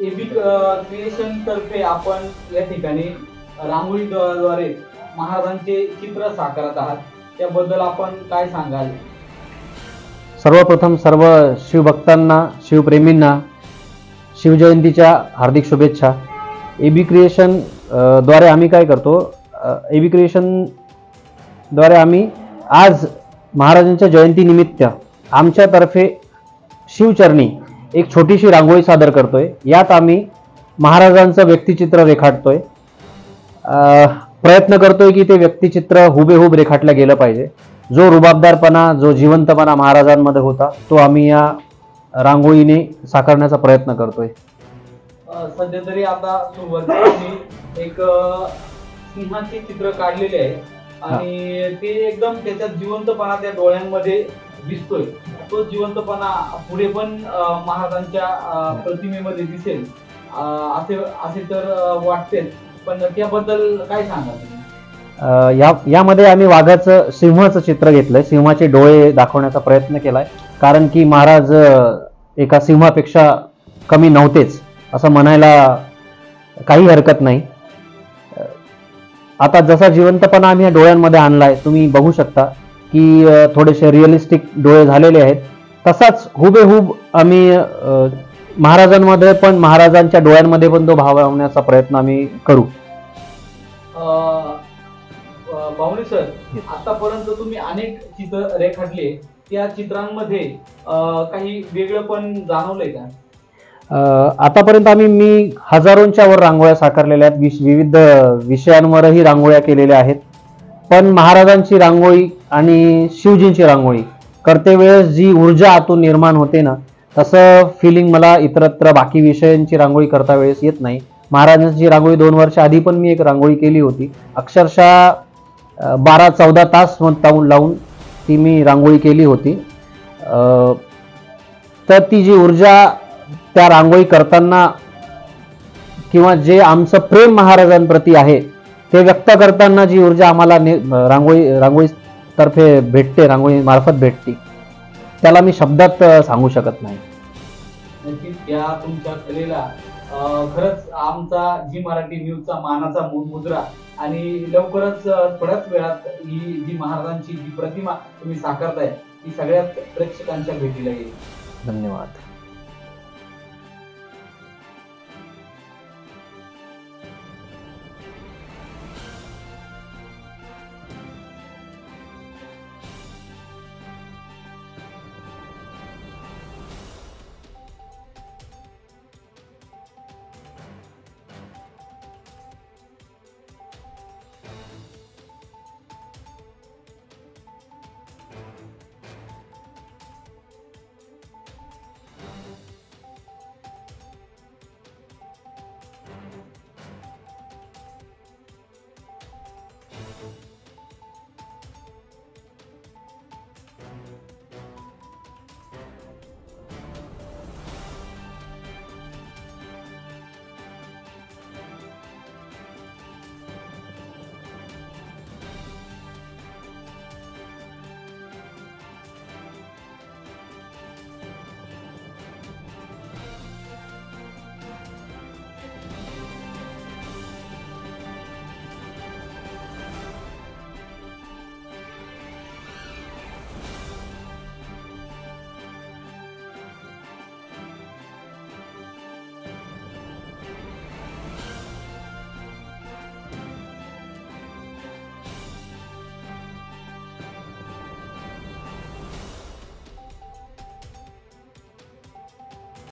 AB creation तर्फे आपण या ठिकाणी रांगोळीद्वारे महाराजांचे चित्र साकारत आहात, त्याबद्दल आपण काय सांगाल? सर्वप्रथम सर्व शिवभक्तांना, शिवप्रेमींना शिवजयंतीच्या हार्दिक शुभेच्छा। एबी क्रिएशन द्वारे आम्ही काय करतो, एबी क्रिएशन द्वारे आम्ही आज महाराजांच्या जयंतीनिमित्त आमच्यातर्फे शिवचरणी एक छोटीशी रांगोळी सादर करतोय। यात आम्ही महाराजांचं व्यक्तिचित्र रेखाटतोय, प्रयत्न करतोय की ते व्यक्तिचित्र हुबेहूब रेखाटलं गेलं पाहिजे। जो रुबाबदारपणा, जो जिवंतपणा महाराजांमध्ये होता तो आम्ही या रांगोळीने साकारण्याचा प्रयत्न करतोय। सध्या तरी आता सुरुवातीला एक सिंहाचे चित्र काढलेले आहे आणि ते एकदम त्याच्यात जिवंतपणा त्या डोळ्यांमध्ये दिसतोय। तो जिवंतपणा पुढे पण महाराजांच्या प्रतिमेमध्ये दिसेल असे तर वाटतेच, पण त्याबद्दल काय सांगाल? यामध्ये आम्ही वाघाचं, सिंहाचं चित्र घेतलंय। सिंहाचे डोळे दाखवण्याचा प्रयत्न केलाय, कारण की महाराज एका सिंहापेक्षा कमी नव्हतेच असं म्हणायला काही हरकत नाही। आता जसा जिवंतपणा आम्ही या डोळ्यांमध्ये आणलाय, तुम्ही बघू शकता की थोडेसे रिअलिस्टिक डोळे झालेले आहेत। तसाच हुबेहूब आम्ही महाराजांमध्ये पण, महाराजांच्या डोळ्यांमध्ये पण तो भाव लावण्याचा प्रयत्न आम्ही करू। बावणे सर, आतापर्यंत तुम्ही अनेक चित्र रेखाटले, त्या चित्रांमध्ये काही वेगळं पण जाणवलंय का? आतापर्यंत मी हजारोंच्या वर रांगोळ्या साकारलेल्या आहेत, विविध विषयांवरही रांगोळ्या केलेल्या आहेत। पण महाराजांची रांगोळी आणि शिवजींची रांगोळी करते वेळेस जी ऊर्जा आतून निर्माण होते ना, तसं फिलिंग मला इतरत्र बाकी विषयांची रांगोळी करता वेळेस येत नाही। महाराजांची रांगोळी 2 वर्ष आधी पण मी एक रांगोळी केली होती, अक्षरशः 12-14 तास लावून ती मी रांगोळी केली होती। तर ती जी ऊर्जा त्या रांगोळी करताना किंवा जे आमचं प्रेम महाराजांप्रती आहे ते व्यक्त करताना जी ऊर्जा आम्हाला रांगोळी तर्फे भेटते, रांगोळी मार्फत भेटते, त्याला मी शब्दात सांगू शकत नाही। नक्कीच या तुमच्या कलेला खरंच आमचा झी मराठी न्यूजचा मानाचा मुद्रा, आणि लवकरच थोड्याच वेळात ही जी महाराजांची जी प्रतिमा तुम्ही साकारताय ती सगळ्यात प्रेक्षकांच्या भेटीला येईल। धन्यवाद।